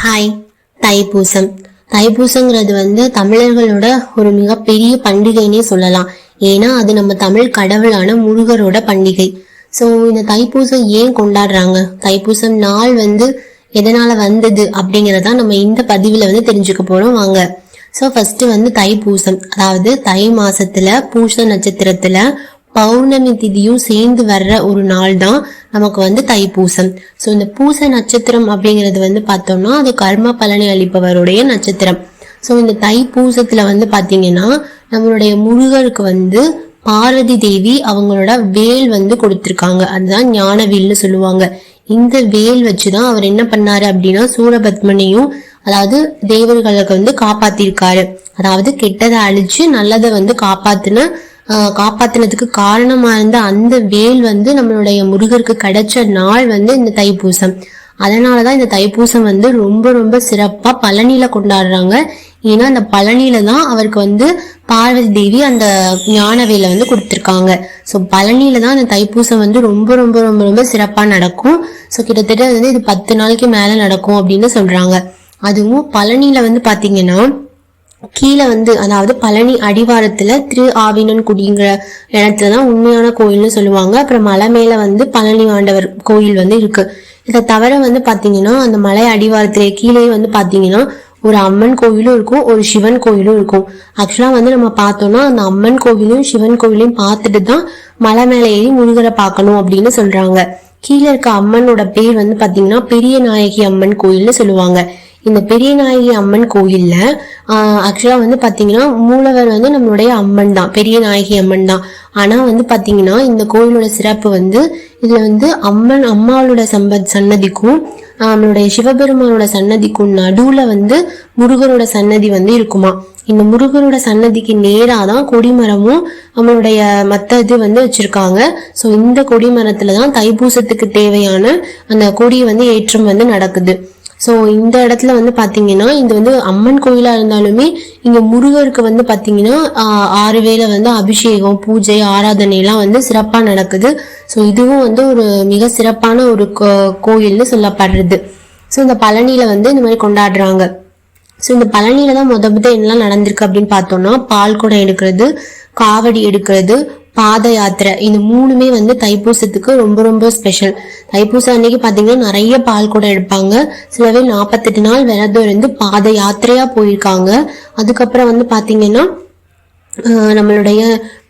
Hi. Thaipusam. தைப்பூசங்கிறது தமிழர்களோட ஒரு மிகப்பெரிய பண்டிகைன்னே சொல்லலாம். ஏன்னா அது நம்ம தமிழ் கடவுளான முருகரோட பண்டிகை. ஸோ இந்த தைப்பூசம் ஏன் கொண்டாடுறாங்க, தைப்பூசம் நாள் எதனால வந்தது அப்படிங்கறத நம்ம இந்த பதிவுல தெரிஞ்சுக்க போறோம். வாங்க. ஸோ ஃபர்ஸ்ட் தைப்பூசம், அதாவது தை மாசத்துல பூச நட்சத்திரத்துல பௌர்ணமி திதியும் சேர்ந்து வர்ற ஒரு நாள் தான் நமக்கு தைப்பூசம். ஸோ இந்த பூச நட்சத்திரம் அப்படிங்கிறது பார்த்தோம்னா அது கர்ம பலனை அளிப்பவருடைய நட்சத்திரம். ஸோ இந்த தைப்பூசத்துல பாத்தீங்கன்னா நம்மளுடைய முருகருக்கு பார்வதி தேவி அவங்களோட வேல் கொடுத்திருக்காங்க. அதுதான் ஞான வேல்னு சொல்லுவாங்க. இந்த வேல் வச்சுதான் அவர் என்ன பண்ணாரு அப்படின்னா சூரபத்மனையும், அதாவது தேவர்களுக்கு காப்பாத்திருக்காரு. அதாவது கெட்டதை அழிச்சு நல்லதை காப்பாத்தினதுக்கு காரணமா இருந்த அந்த வேல் நம்மளுடைய முருகருக்கு கிடைச்ச நாள் இந்த தைப்பூசம். அதனாலதான் இந்த தைப்பூசம் ரொம்ப ரொம்ப சிறப்பா பழனியில கொண்டாடுறாங்க. ஏன்னா அந்த பழனியில தான் அவருக்கு பார்வதி தேவி அந்த ஞான வேலை கொடுத்திருக்காங்க. ஸோ பழனியில தான் அந்த தைப்பூசம் ரொம்ப ரொம்ப ரொம்ப ரொம்ப சிறப்பா நடக்கும். ஸோ கிட்டத்தட்ட இது 10 நாளைக்கு மேல நடக்கும் அப்படின்னு சொல்றாங்க. அதுவும் பழனியில பாத்தீங்கன்னா கீழே அதாவது பழனி அடிவாரத்துல திரு ஆவினன்குடிங்கிற இடத்துலதான் உண்மையான கோயில்னு சொல்லுவாங்க. அப்புறம் மலை மேல பழனி ஆண்டவர் கோயில் இருக்கு. இதை தவிர பாத்தீங்கன்னா அந்த மலை அடிவாரத்துல கீழே பாத்தீங்கன்னா ஒரு அம்மன் கோயிலும் இருக்கும், ஒரு சிவன் கோயிலும் இருக்கும். ஆக்சுவலா நம்ம பார்த்தோம்னா அந்த அம்மன் கோவிலும் சிவன் கோவிலையும் பார்த்துட்டு தான் மலை மேல ஏறி முருகரை பார்க்கணும் அப்படின்னு சொல்றாங்க. கீழே இருக்க அம்மனோட பேர் பாத்தீங்கன்னா பெரிய நாயகி அம்மன் கோயில்னு சொல்லுவாங்க. இந்த பெரிய நாயகி அம்மன் கோயில்ல ஆக்சுவலா பாத்தீங்கன்னா மூலவர் நம்மளுடைய அம்மன் தான், பெரிய நாயகி அம்மன் தான். ஆனா பாத்தீங்கன்னா இந்த கோயிலோட சிறப்பு இதுல அம்மாவோட சன்னதிக்கும் நம்மளுடைய சிவபெருமானோட சன்னதிக்கும் நடுவுல முருகரோட சன்னதி இருக்குமா. இந்த முருகரோட சன்னதிக்கு நேராதான் கொடிமரமும் நம்மளுடைய மத்த இது வச்சிருக்காங்க. சோ இந்த கொடிமரத்துலதான் தைப்பூசத்துக்கு தேவையான அந்த கொடியை ஏற்றம் நடக்குது. சோ இந்த இடத்துல பாத்தீங்கன்னா இது அம்மன் கோயிலா இருந்தாலுமே இங்க முருகருக்கு பாத்தீங்கன்னா 6 வேளை அபிஷேகம், பூஜை, ஆராதனை எல்லாம் சிறப்பா நடக்குது. சோ இதுவும் ஒரு மிக சிறப்பான ஒரு கோயில்னு சொல்லப்படுறது. சோ இந்த பழனியில இந்த மாதிரி கொண்டாடுறாங்க. சோ இந்த பழனியில தான் முத என்னெல்லாம் நடந்திருக்கு அப்படின்னு பார்த்தோம்னா பால் குடம் எடுக்கிறது, காவடி எடுக்கிறது, பாத யாத்திரை, இந்த மூணுமே தைப்பூசத்துக்கு ரொம்ப ரொம்ப ஸ்பெஷல். தைப்பூசம் அன்னைக்கு பாத்தீங்கன்னா நிறைய பால் குடம் எடுப்பாங்க. சில பேர் 48 நாள் விரதம் இருந்து பாத யாத்திரையா போயிருக்காங்க. அதுக்கப்புறம் பாத்தீங்கன்னா நம்மளுடைய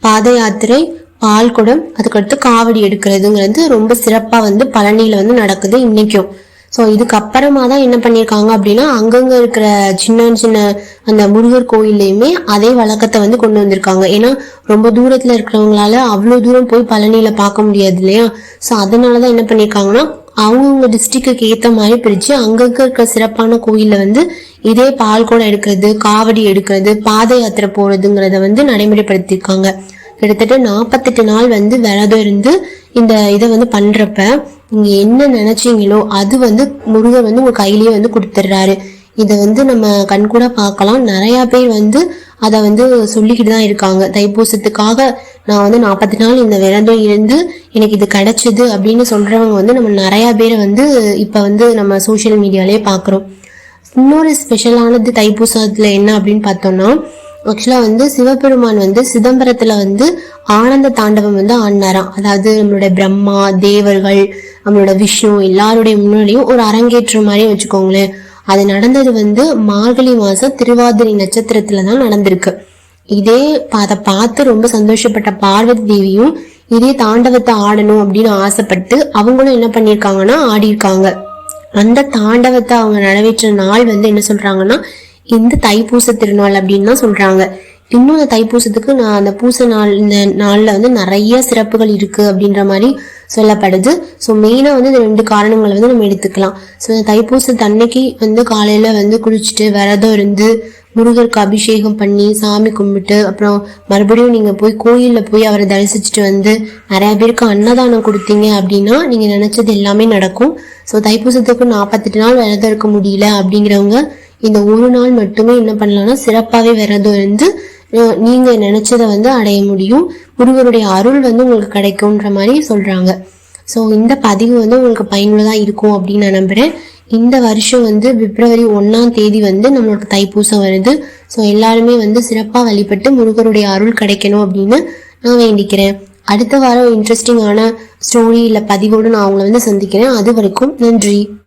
பாத யாத்திரை, பால் குடம், அதுக்கடுத்து காவடி எடுக்கிறதுங்கிறது ரொம்ப சிறப்பா பழனியில நடக்குது இன்னைக்கும். சோ இதுக்கப்புறமா தான் என்ன பண்ணிருக்காங்க அப்படின்னா அங்கங்க இருக்கிற சின்ன சின்ன அந்த முருகர் கோயில்லையுமே அதே வழக்கத்தை கொண்டு வந்திருக்காங்க. ஏன்னா ரொம்ப தூரத்துல இருக்கிறவங்களால அவ்வளவு தூரம் போய் பழனியில பார்க்க முடியாது இல்லையா. சோ அதனாலதான் என்ன பண்ணிருக்காங்கன்னா அவங்கவுங்க டிஸ்ட்ரிக்டுக்கு ஏத்த மாதிரி பிரிச்சு அங்கங்க இருக்கிற சிறப்பான கோயில்ல இதே பால் கூட எடுக்கிறது, காவடி எடுக்கிறது, பாத யாத்திரை போறதுங்கிறத நடைமுறைப்படுத்திருக்காங்க. கிட்டத்தட்ட 48 நாள் விரதம் இருந்து இந்த இதை பண்றப்ப நீங்க என்ன நினைச்சீங்களோ அது முருகர் உங்க கையிலேயே கொடுத்துடுறாரு. இதை நம்ம கண்கூட பார்க்கலாம். நிறைய பேர் அதை சொல்லிக்கிட்டு தான் இருக்காங்க. தைப்பூசத்துக்காக நான் 40 நாள் இந்த விரதம் இருந்து எனக்கு இது கிடைச்சது அப்படின்னு சொல்றவங்க நம்ம நிறைய பேரை இப்ப நம்ம சோசியல் மீடியாலேயே பாக்குறோம். இன்னொரு ஸ்பெஷலானது தைப்பூசத்துல என்ன அப்படின்னு பார்த்தோம்னா ஆக்சுவலா சிவபெருமான் சிதம்பரத்துல ஆனந்த தாண்டவம் ஆடினாராம். அதாவது நம்மளுடைய பிரம்மா, தேவர்கள், நம்மளோட விஷ்ணு எல்லாருடைய முன்னாடியும் ஒரு அரங்கேற்ற மாதிரி வச்சுக்கோங்களேன். அது நடந்தது மார்கழி மாசம் திருவாதிரை நட்சத்திரத்துலதான் நடந்திருக்கு. இதே அதை பார்த்து ரொம்ப சந்தோஷப்பட்ட பார்வதி தேவியும் இதே தாண்டவத்தை ஆடணும் அப்படின்னு ஆசைப்பட்டு அவங்களும் என்ன பண்ணிருக்காங்கன்னா ஆடி இருக்காங்க. அந்த தாண்டவத்தை அவங்க நிறைவேற்ற நாள் என்ன சொல்றாங்கன்னா இந்த தைப்பூச திருநாள் அப்படின்னு தான் சொல்றாங்க. இன்னும் அந்த தைப்பூசத்துக்கு அந்த பூச நாள் இந்த நாள்ல நிறைய சிறப்புகள் இருக்கு அப்படின்ற மாதிரி சொல்லப்படுது. ஸோ மெயினா இந்த 2 காரணங்களை நம்ம எடுத்துக்கலாம். ஸோ இந்த தைப்பூசத்து அன்னைக்கு காலையில குளிச்சுட்டு விரதம் இருந்து முருகருக்கு அபிஷேகம் பண்ணி சாமி கும்பிட்டு அப்புறம் மறுபடியும் நீங்க போய் கோயில்ல போய் அவரை தரிசிச்சுட்டு நிறைய பேருக்கு அன்னதானம் கொடுத்தீங்க அப்படின்னா நீங்க நினைச்சது எல்லாமே நடக்கும். ஸோ தைப்பூசத்துக்கு 48 நாள் விரதம் இருக்க முடியல அப்படிங்கிறவங்க இந்த ஒரு நாள் மட்டுமே என்ன பண்ணலாம்னா சிறப்பாவே விரதம் இருந்து நீங்க நினைச்சதை அடைய முடியும். முருகருடைய அருள் உங்களுக்கு கிடைக்கும்ன்ற மாதிரி சொல்றாங்க. ஸோ இந்த பதிவு வந்து உங்களுக்கு பயனுள்ளதாக இருக்கும் அப்படின்னு நான் நம்புகிறேன். இந்த வருஷம் வந்து பிப்ரவரி 1ஆம் தேதி வந்து நம்மளுக்கு தைப்பூசம் வருது. ஸோ எல்லாருமே வந்து சிறப்பாக வழிபட்டு முருகருடைய அருள் கிடைக்கணும் அப்படின்னு நான் வேண்டிக்கிறேன். அடுத்த வாரம் இன்ட்ரெஸ்டிங்கான ஸ்டோரி இல்லை பதிவோடு நான் அவங்கள வந்து சந்திக்கிறேன். அது வரைக்கும் நன்றி.